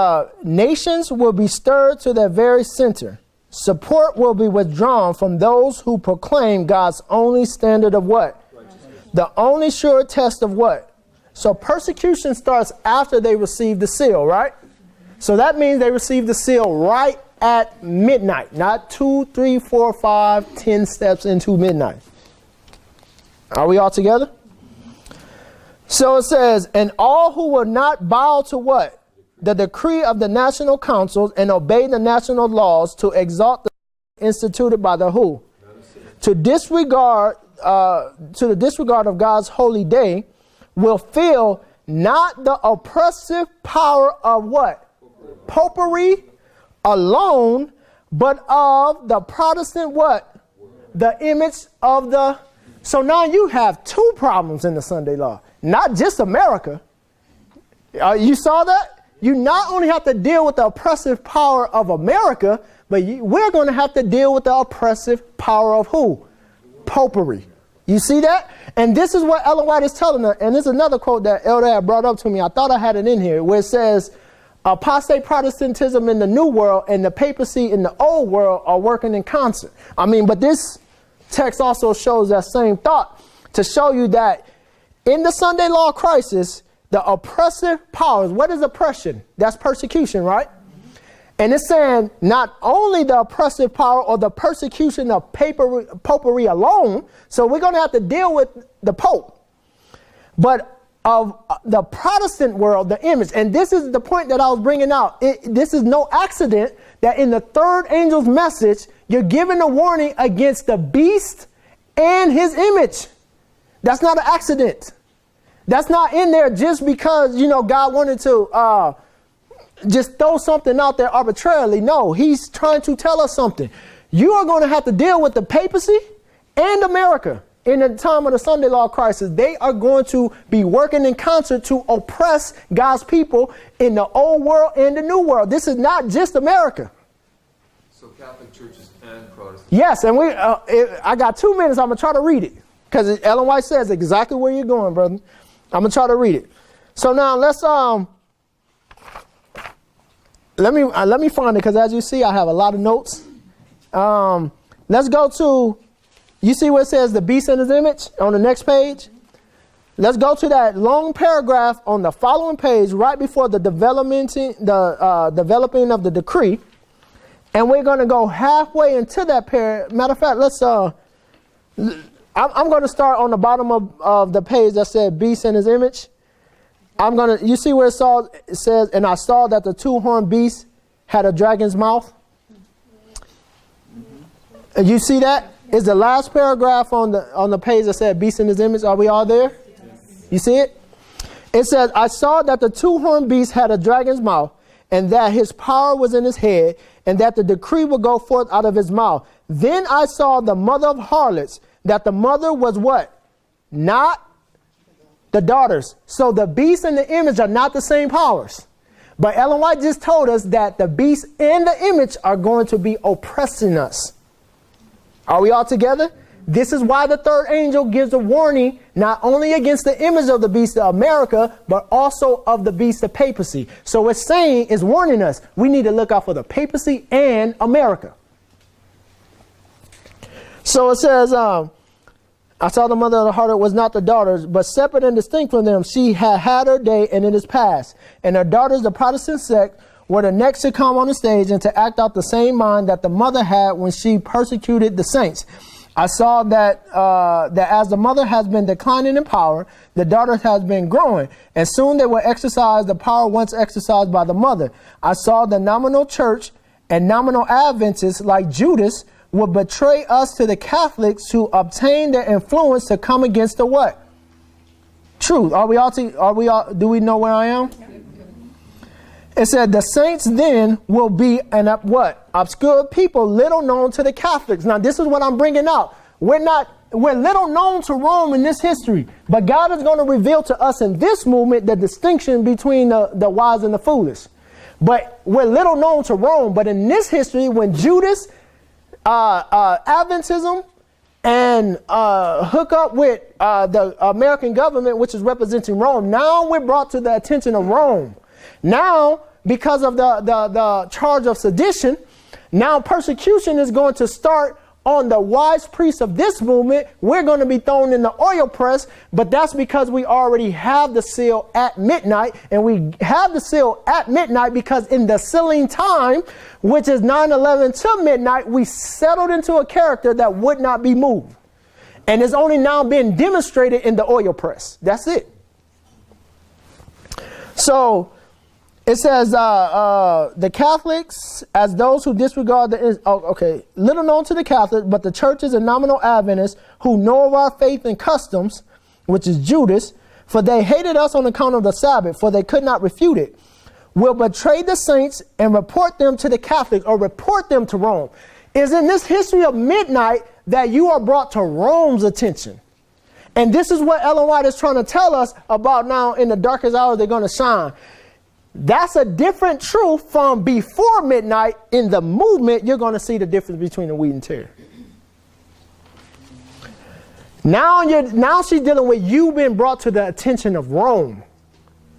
Speaker 1: nations will be stirred to their very center. Support will be withdrawn from those who proclaim God's only standard of what? The only sure test of what? So persecution starts after they receive the seal, right? So that means they receive the seal right at midnight, not 2, 3, 4, 5, 10 steps into midnight. Are we all together? So it says, and all who will not bow to what? The decree of the national councils and obey the national laws to exalt the instituted by the who? To the disregard of God's holy day will feel not the oppressive power of what? Popery alone, but of the Protestant what? The image of the... So now you have two problems in the Sunday law. Not just America. You saw that? You not only have to deal with the oppressive power of America, but we're going to have to deal with the oppressive power of who? Popery. You see that? And this is what Ellen White is telling us. And this is another quote that Elder had brought up to me. I thought I had it in here, where it says, apostate Protestantism in the New World and the papacy in the Old World are working in concert. I mean, but this text also shows that same thought to show you that in the Sunday law crisis, the oppressive powers, what is oppression? That's persecution, right? And it's saying not only the oppressive power or the persecution of popery alone, so we're going to have to deal with the Pope, but of the Protestant world, the image. And this is the point that I was bringing out. This is no accident that in the third angel's message, you're given a warning against the beast and his image. That's not an accident. That's not in there just because, God wanted to just throw something out there arbitrarily. No, he's trying to tell us something. You are going to have to deal with the papacy and America in the time of the Sunday law crisis. They are going to be working in concert to oppress God's people in the old world and the new world. This is not just America.
Speaker 2: So Catholic churches and Protestant.
Speaker 1: Yes, and I got 2 minutes. I'm going to try to read it because Ellen White says exactly where you're going, brother. I'm going to try to read it. So now let's let me find it, because as you see, I have a lot of notes. Let's go to, you see where it says the beast in his image on the next page? Let's go to that long paragraph on the following page right before the developing of the decree. And we're going to go halfway into that paragraph. Matter of fact, I'm going to start on the bottom of the page that said beast in his image. You see where it says, and I saw that the two-horned beast had a dragon's mouth. And you see that? It's the last paragraph on the page that said beast in his image. Are we all there? Yes. You see it? It says, I saw that the two-horned beast had a dragon's mouth, and that his power was in his head, and that the decree would go forth out of his mouth. Then I saw the mother of harlots, that the mother was what? Not the daughters. So the beast and the image are not the same powers. But Ellen White just told us that the beast and the image are going to be oppressing us. Are we all together? This is why the third angel gives a warning, not only against the image of the beast of America, but also of the beast of papacy. So it's saying, it's warning us, we need to look out for the papacy and America. So it says, I saw the mother of the harlot was not the daughters, but separate and distinct from them. She had had her day, and it is past. And her daughters, the Protestant sect, were the next to come on the stage and to act out the same mind that the mother had when she persecuted the saints. I saw that as the mother has been declining in power, the daughter has been growing, and soon they will exercise the power once exercised by the mother. I saw the nominal church and nominal Adventists like Judas will betray us to the Catholics to obtain their influence to come against the what? Truth. Do we know where I am? It said the saints then will be what? Obscure people, little known to the Catholics. Now this is what I'm bringing out. We're little known to Rome in this history, but God is going to reveal to us in this movement the distinction between the wise and the foolish. But we're little known to Rome, but in this history, when Judas, Adventism, and hook up with the American government, which is representing Rome, now we're brought to the attention of Rome. Now because of the charge of sedition, now persecution is going to start on the wise priests of this movement. We're going to be thrown in the oil press, but that's because we already have the seal at midnight. And we have the seal at midnight because in the sealing time, which is 9/11 to midnight, we settled into a character that would not be moved. And it's only now being demonstrated in the oil press. That's it. So it says the Catholics, as those who disregard little known to the Catholics, but the churches and nominal Adventists who know of our faith and customs, which is Judas, for they hated us on account of the Sabbath, for they could not refute it, will betray the saints and report them to the Catholics or report them to Rome. Is in this history of midnight that you are brought to Rome's attention. And this is what Ellen White is trying to tell us about now. In the darkest hour, they're going to shine. That's a different truth from before midnight. In the movement, you're going to see the difference between the wheat and tare. Now she's dealing with you being brought to the attention of Rome,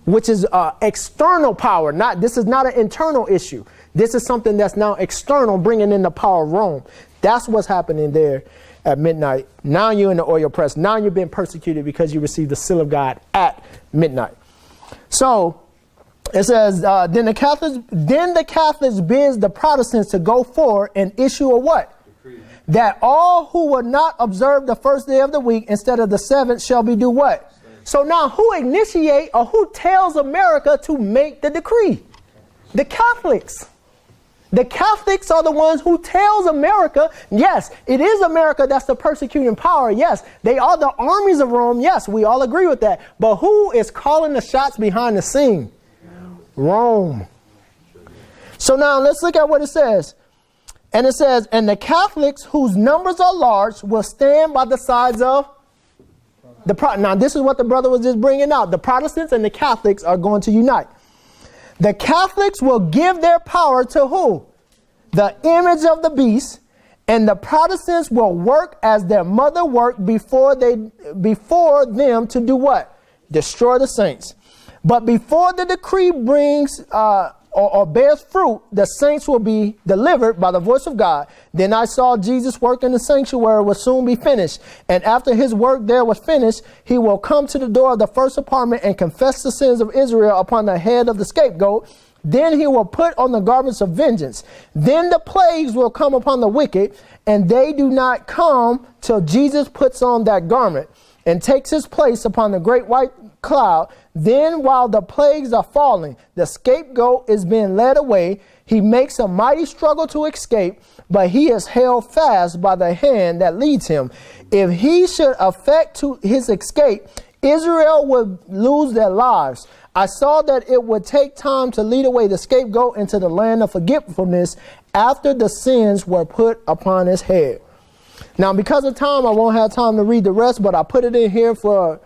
Speaker 1: which is external power. This is not an internal issue. This is something that's now external, bringing in the power of Rome. That's what's happening there at midnight. Now you're in the oil press. Now you're being persecuted because you received the seal of God at midnight. So it says, then the Catholics bids the Protestants to go forward and issue a what? Decree. That all who will not observe the first day of the week instead of the seventh shall be do what? So now who initiate or who tells America to make the decree? The Catholics. The Catholics are the ones who tells America, yes, it is America that's the persecuting power. Yes, they are the armies of Rome. Yes, we all agree with that. But who is calling the shots behind the scene? Rome. So now let's look at what it says. And it says, and the Catholics whose numbers are large will stand by the sides of the Now this is what the brother was just bringing out. The Protestants and the Catholics are going to unite. The Catholics will give their power to who? The image of the beast, and the Protestants will work as their mother worked before them to do what? Destroy the saints. But before the decree brings or bears fruit, the saints will be delivered by the voice of God. Then I saw Jesus work in the sanctuary will soon be finished. And after his work there was finished, he will come to the door of the first apartment and confess the sins of Israel upon the head of the scapegoat. Then he will put on the garments of vengeance. Then the plagues will come upon the wicked, and they do not come till Jesus puts on that garment and takes his place upon the great white cloud. Then while the plagues are falling, the scapegoat is being led away. He makes a mighty struggle to escape, but he is held fast by the hand that leads him. If he should effect to his escape, Israel would lose their lives. I saw that it would take time to lead away the scapegoat into the land of forgetfulness after the sins were put upon his head. Now, because of time, I won't have time to read the rest, but I put it in here for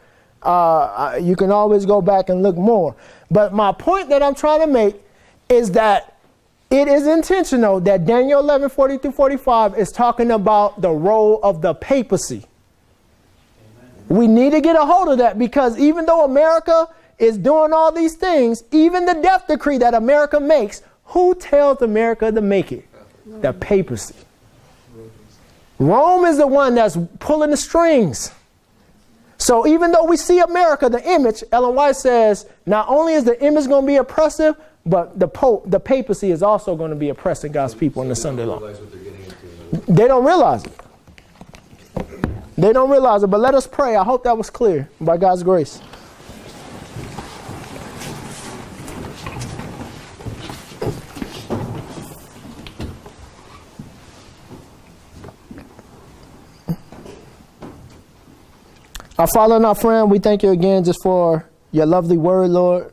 Speaker 1: you can always go back and look more. But my point that I'm trying to make is that it is intentional that Daniel 11:40-45 is talking about the role of the papacy. Amen. We need to get a hold of that, because even though America is doing all these things, even the death decree that America makes, who tells America to make it? The papacy. Rome is the one that's pulling the strings. So even though we see America, the image, Ellen White says, not only is the image going to be oppressive, but the papacy is also going to be oppressing God's people in the Sunday law. They don't realize it. They don't realize it. But let us pray. I hope that was clear by God's grace. Our Father and our friend, we thank you again just for your lovely word, Lord.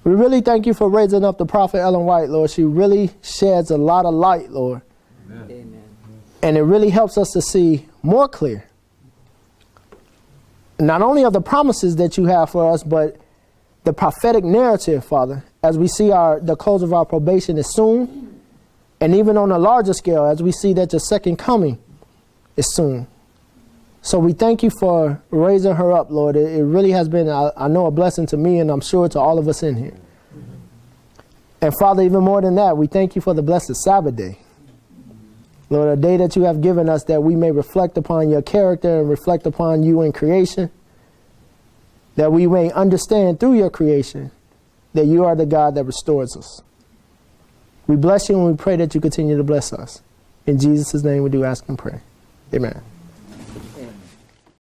Speaker 1: We really thank you for raising up the prophet Ellen White, Lord. She really sheds a lot of light, Lord. Amen. And it really helps us to see more clear, not only of the promises that you have for us, but the prophetic narrative, Father, as we see the close of our probation is soon, and even on a larger scale, as we see that your second coming is soon. So we thank you for raising her up, Lord. It really has been, I know, a blessing to me, and I'm sure to all of us in here. And Father, even more than that, we thank you for the blessed Sabbath day. Lord, a day that you have given us that we may reflect upon your character and reflect upon you in creation, that we may understand through your creation that you are the God that restores us. We bless you and we pray that you continue to bless us. In Jesus' name we do ask and pray. Amen.